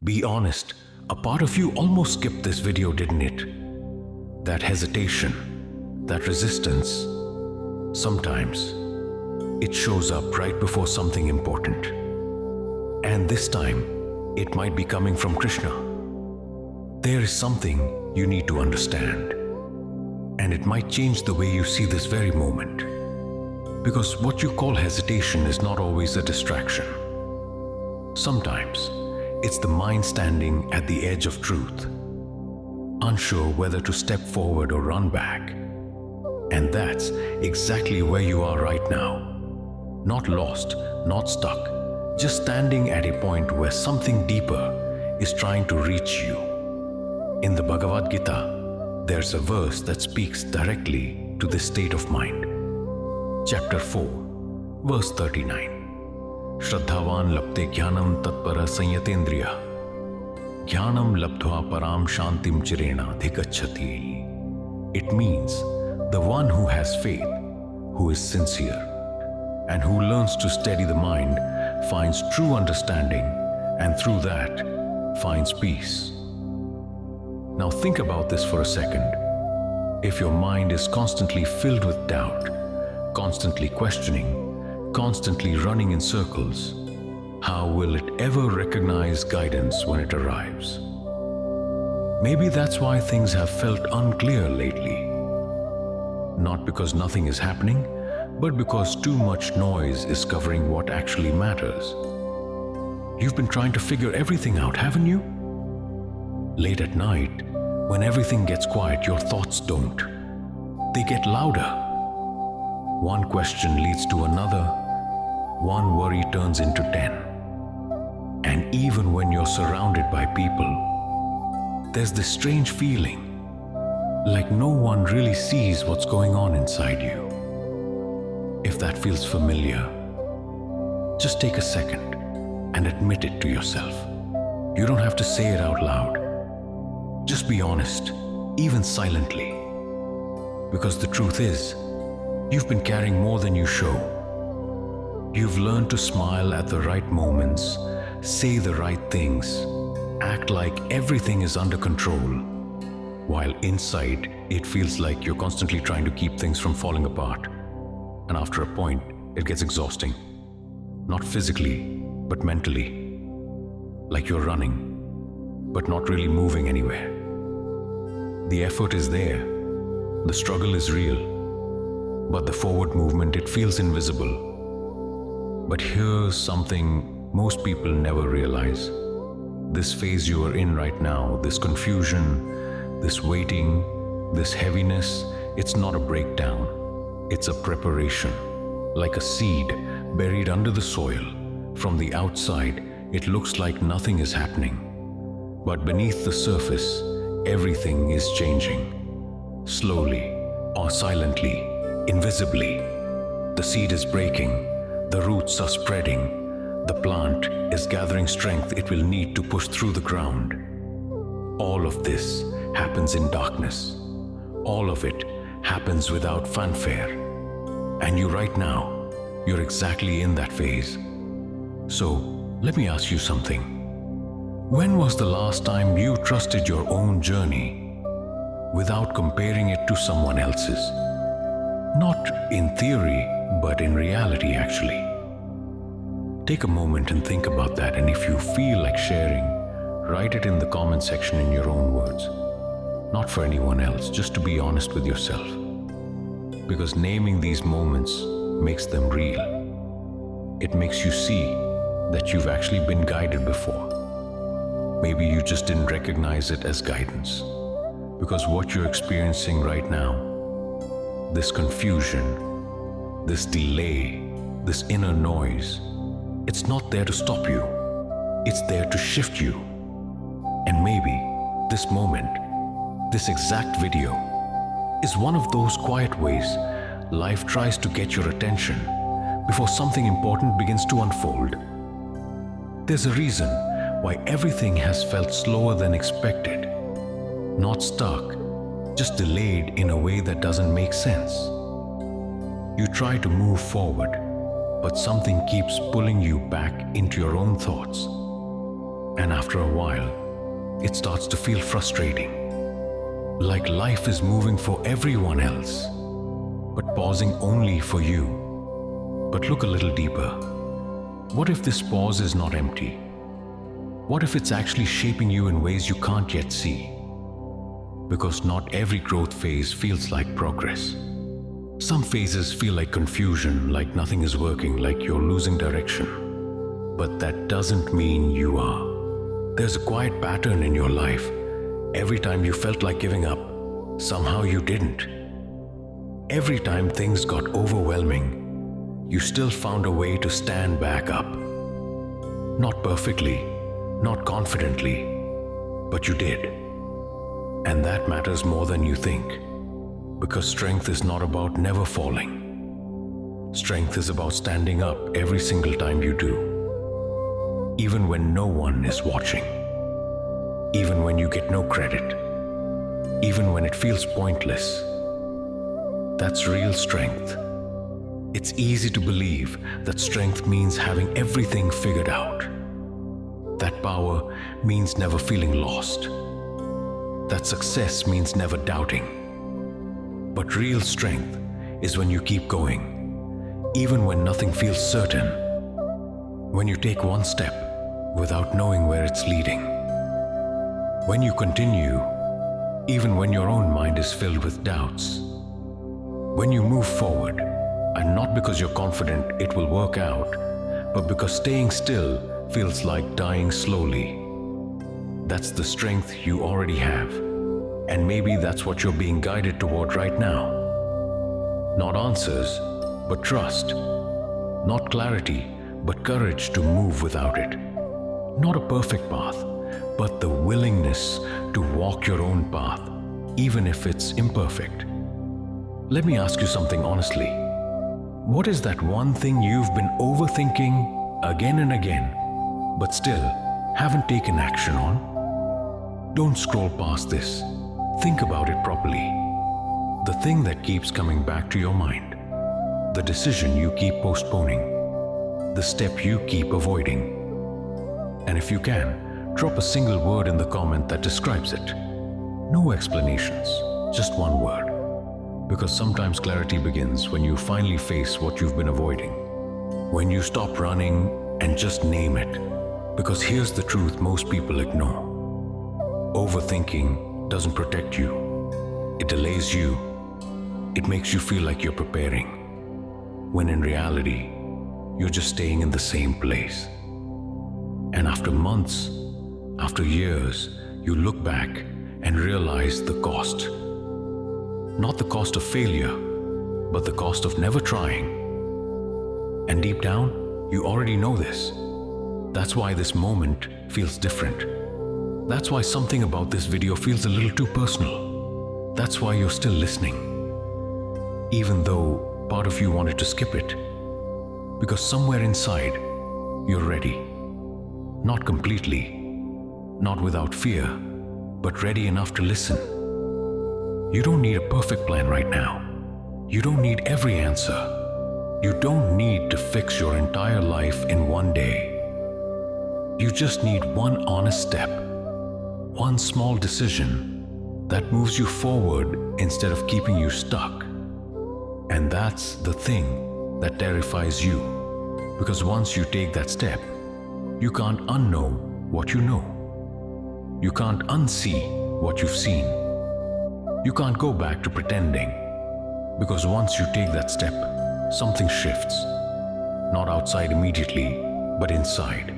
Be honest, a part of you almost skipped this video, didn't it? That hesitation, that resistance, sometimes it shows up right before something important. And this time, it might be coming from Krishna. There is something you need to understand, and it might change the way you see this very moment. Because what you call hesitation is not always a distraction. Sometimes, it's the mind standing at the edge of truth, unsure whether to step forward or run back. And that's exactly where you are right now. Not lost, not stuck, just standing at a point where something deeper is trying to reach you. In the Bhagavad Gita, there's a verse that speaks directly to this state of mind. Chapter 4, verse 39. Shraddhavan lapte jnanam tatpara sanyatendriya jnanam labdhva param shantim chirena dhikachati. It means the one who has faith, who is sincere, and who learns to steady the mind finds true understanding, and through that finds peace. Now think about this for a second. If your mind is constantly filled with doubt, constantly questioning, constantly running in circles, how will it ever recognize guidance when it arrives? Maybe that's why things have felt unclear lately. Not because nothing is happening, but because too much noise is covering what actually matters. You've been trying to figure everything out, haven't you? Late at night, when everything gets quiet, your thoughts don't. They get louder. One question leads to another. One worry turns into 10. And even when you're surrounded by people, there's this strange feeling like no one really sees what's going on inside you. If that feels familiar, just take a second and admit it to yourself. You don't have to say it out loud. Just be honest, even silently. Because the truth is, you've been carrying more than you show. You've learned to smile at the right moments, say the right things, act like everything is under control, while inside it feels like you're constantly trying to keep things from falling apart. And after a point, it gets exhausting. Not physically, but mentally. Like you're running, but not really moving anywhere. The effort is there, the struggle is real, but the forward movement, it feels invisible. But here's something most people never realize. This phase you are in right now, this confusion, this waiting, this heaviness, it's not a breakdown. It's a preparation, like a seed buried under the soil. From the outside, it looks like nothing is happening. But beneath the surface, everything is changing. Slowly or silently, invisibly. The seed is breaking. The roots are spreading. The plant is gathering strength it will need to push through the ground. All of this happens in darkness. All of it happens without fanfare. And you right now, you're exactly in that phase. So, let me ask you something. When was the last time you trusted your own journey without comparing it to someone else's? Not in theory, but in reality, actually. Take a moment and think about that, and if you feel like sharing, write it in the comment section in your own words. Not for anyone else, just to be honest with yourself. Because naming these moments makes them real. It makes you see that you've actually been guided before. Maybe you just didn't recognize it as guidance. Because what you're experiencing right now, this confusion, this delay, this inner noise, it's not there to stop you. It's there to shift you. And maybe this moment, this exact video, is one of those quiet ways life tries to get your attention before something important begins to unfold. There's a reason why everything has felt slower than expected. Not stuck, just delayed in a way that doesn't make sense. You try to move forward, but something keeps pulling you back into your own thoughts. And after a while, it starts to feel frustrating, like life is moving for everyone else, but pausing only for you. But look a little deeper. What if this pause is not empty? What if it's actually shaping you in ways you can't yet see? Because not every growth phase feels like progress. Some phases feel like confusion, like nothing is working, like you're losing direction. But that doesn't mean you are. There's a quiet pattern in your life. Every time you felt like giving up, somehow you didn't. Every time things got overwhelming, you still found a way to stand back up. Not perfectly, not confidently, but you did. And that matters more than you think. Because strength is not about never falling. Strength is about standing up every single time you do. Even when no one is watching. Even when you get no credit. Even when it feels pointless. That's real strength. It's easy to believe that strength means having everything figured out. That power means never feeling lost. That success means never doubting. But real strength is when you keep going, even when nothing feels certain. When you take one step without knowing where it's leading. When you continue, even when your own mind is filled with doubts. When you move forward, and not because you're confident it will work out, but because staying still feels like dying slowly. That's the strength you already have. And maybe that's what you're being guided toward right now. Not answers, but trust. Not clarity, but courage to move without it. Not a perfect path, but the willingness to walk your own path, even if it's imperfect. Let me ask you something honestly. What is that one thing you've been overthinking again and again, but still haven't taken action on? Don't scroll past this. Think about it properly. The thing that keeps coming back to your mind. The decision you keep postponing. The step you keep avoiding. And if you can, drop a single word in the comment that describes it. No explanations, just one word. Because sometimes clarity begins when you finally face what you've been avoiding. When you stop running and just name it. Because here's the truth most people ignore. Overthinking doesn't protect you. It delays you. It makes you feel like you're preparing. When in reality, you're just staying in the same place. And after months, after years, you look back and realize the cost. Not the cost of failure, but the cost of never trying. And deep down, you already know this. That's why this moment feels different. That's why something about this video feels a little too personal. That's why you're still listening. Even though part of you wanted to skip it. Because somewhere inside, you're ready. Not completely, not without fear, but ready enough to listen. You don't need a perfect plan right now. You don't need every answer. You don't need to fix your entire life in one day. You just need one honest step, one small decision that moves you forward instead of keeping you stuck. And that's the thing that terrifies you, because once you take that step, you can't unknow what you know. You can't unsee what you've seen. You can't go back to pretending, because once you take that step, something shifts. Not outside immediately, but inside.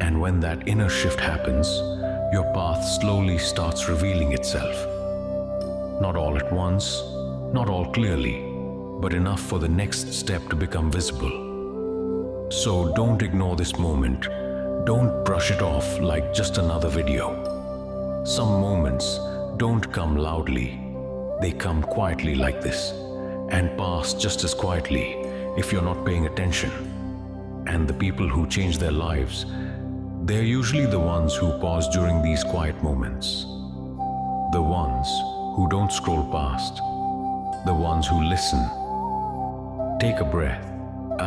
And when that inner shift happens, your path slowly starts revealing itself. Not all at once, not all clearly, but enough for the next step to become visible. So don't ignore this moment. Don't brush it off like just another video. Some moments don't come loudly. They come quietly like this, and pass just as quietly if you're not paying attention. And the people who change their lives, they're usually the ones who pause during these quiet moments. The ones who don't scroll past. The ones who listen. Take a breath.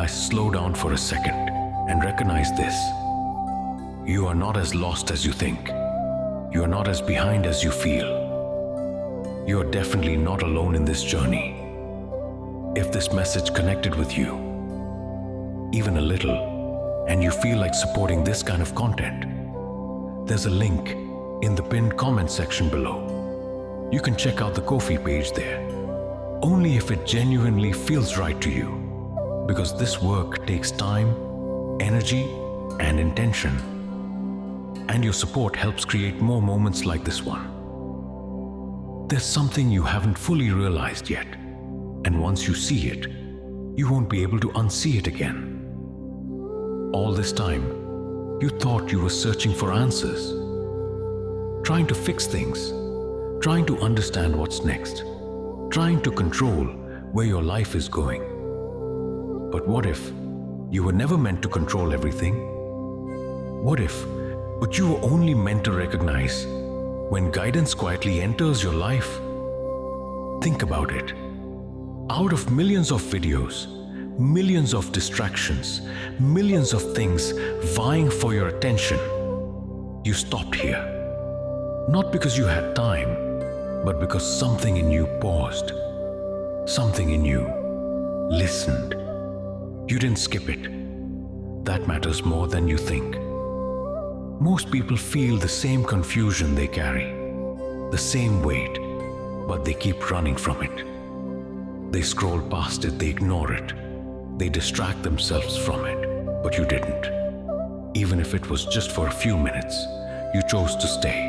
Slow down for a second and recognize this. You are not as lost as you think. You are not as behind as you feel. You are definitely not alone in this journey. If this message connected with you, even a little, and you feel like supporting this kind of content, there's a link in the pinned comment section below. You can check out the Ko-fi page there, only if it genuinely feels right to you, because this work takes time, energy, and intention, and your support helps create more moments like this one. There's something you haven't fully realized yet, and once you see it, you won't be able to unsee it again. All this time, you thought you were searching for answers, trying to fix things, trying to understand what's next, trying to control where your life is going. But what if you were never meant to control everything? What if what you were only meant to recognize when guidance quietly enters your life? Think about it. Out of millions of videos, millions of distractions, millions of things vying for your attention, you stopped here. Not because you had time, but because something in you paused. Something in you listened. You didn't skip it. That matters more than you think. Most people feel the same confusion they carry, the same weight, but they keep running from it. They scroll past it, they ignore it. They distract themselves from it, but you didn't. Even if it was just for a few minutes, you chose to stay.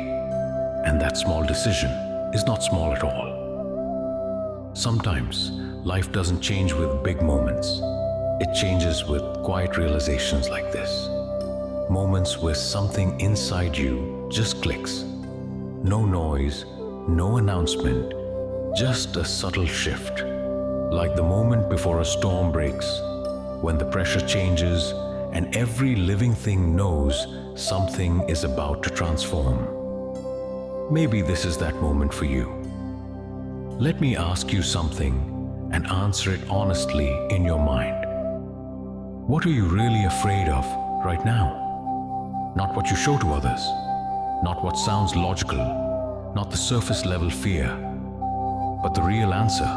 And that small decision is not small at all. Sometimes life doesn't change with big moments. It changes with quiet realizations like this. Moments where something inside you just clicks. No noise, no announcement, just a subtle shift. Like the moment before a storm breaks, when the pressure changes and every living thing knows something is about to transform. Maybe this is that moment for you. Let me ask you something and answer it honestly in your mind. What are you really afraid of right now? Not what you show to others, not what sounds logical, not the surface level fear, but the real answer.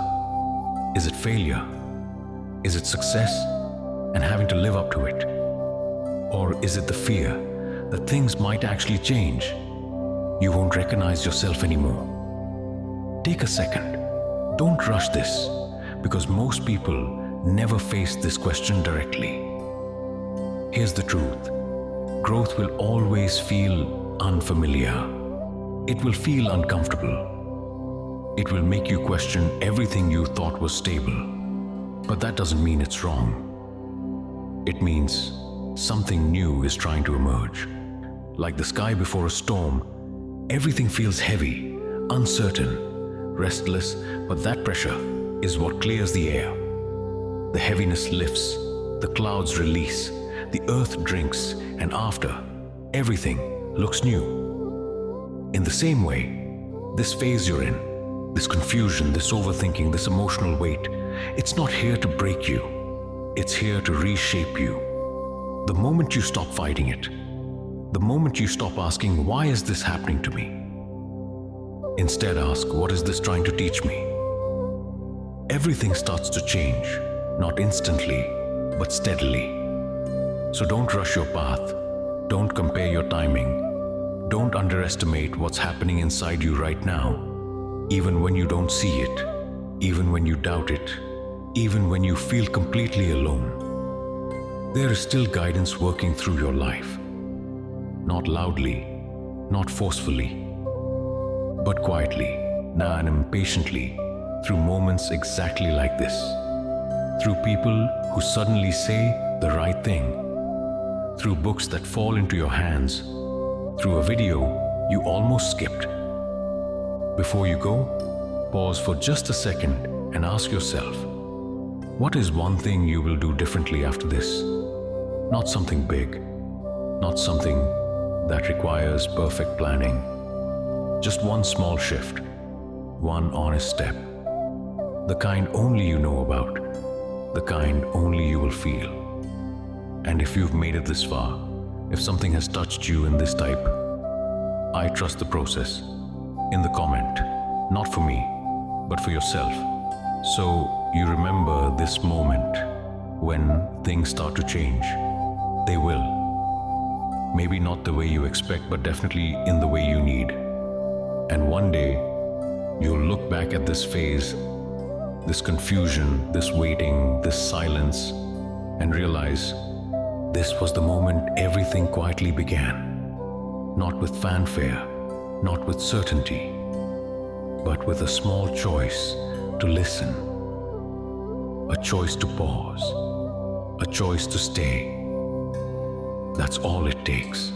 Is it failure? Is it success and having to live up to it? Or is it the fear that things might actually change? You won't recognize yourself anymore. Take a second. Don't rush this, because most people never face this question directly. Here's the truth. Growth will always feel unfamiliar. It will feel uncomfortable. It will make you question everything you thought was stable. But that doesn't mean it's wrong. It means something new is trying to emerge. Like the sky before a storm, everything feels heavy, uncertain, restless, but that pressure is what clears the air. The heaviness lifts, the clouds release, the earth drinks, and after, everything looks new. In the same way, this phase you're in, this confusion, this overthinking, this emotional weight, it's not here to break you. It's here to reshape you. The moment you stop fighting it, the moment you stop asking, why is this happening to me? Instead ask, what is this trying to teach me? Everything starts to change, not instantly, but steadily. So don't rush your path. Don't compare your timing. Don't underestimate what's happening inside you right now. Even when you don't see it, even when you doubt it, even when you feel completely alone, there is still guidance working through your life. Not loudly, not forcefully, but quietly, and impatiently, through moments exactly like this. Through people who suddenly say the right thing. Through books that fall into your hands. Through a video you almost skipped. Before you go, pause for just a second and ask yourself, what is one thing you will do differently after this? Not something big, not something that requires perfect planning. Just one small shift, one honest step. The kind only you know about, the kind only you will feel. And if you've made it this far, If something has touched you in this type, I trust the process. In the comment, not for me, but for yourself. So you remember this moment when things start to change. They will. Maybe not the way you expect, but definitely in the way you need. And one day, you'll look back at this phase, this confusion, this waiting, this silence, and realize this was the moment everything quietly began. Not with fanfare, not with certainty, but with a small choice to listen, a choice to pause, a choice to stay. That's all it takes.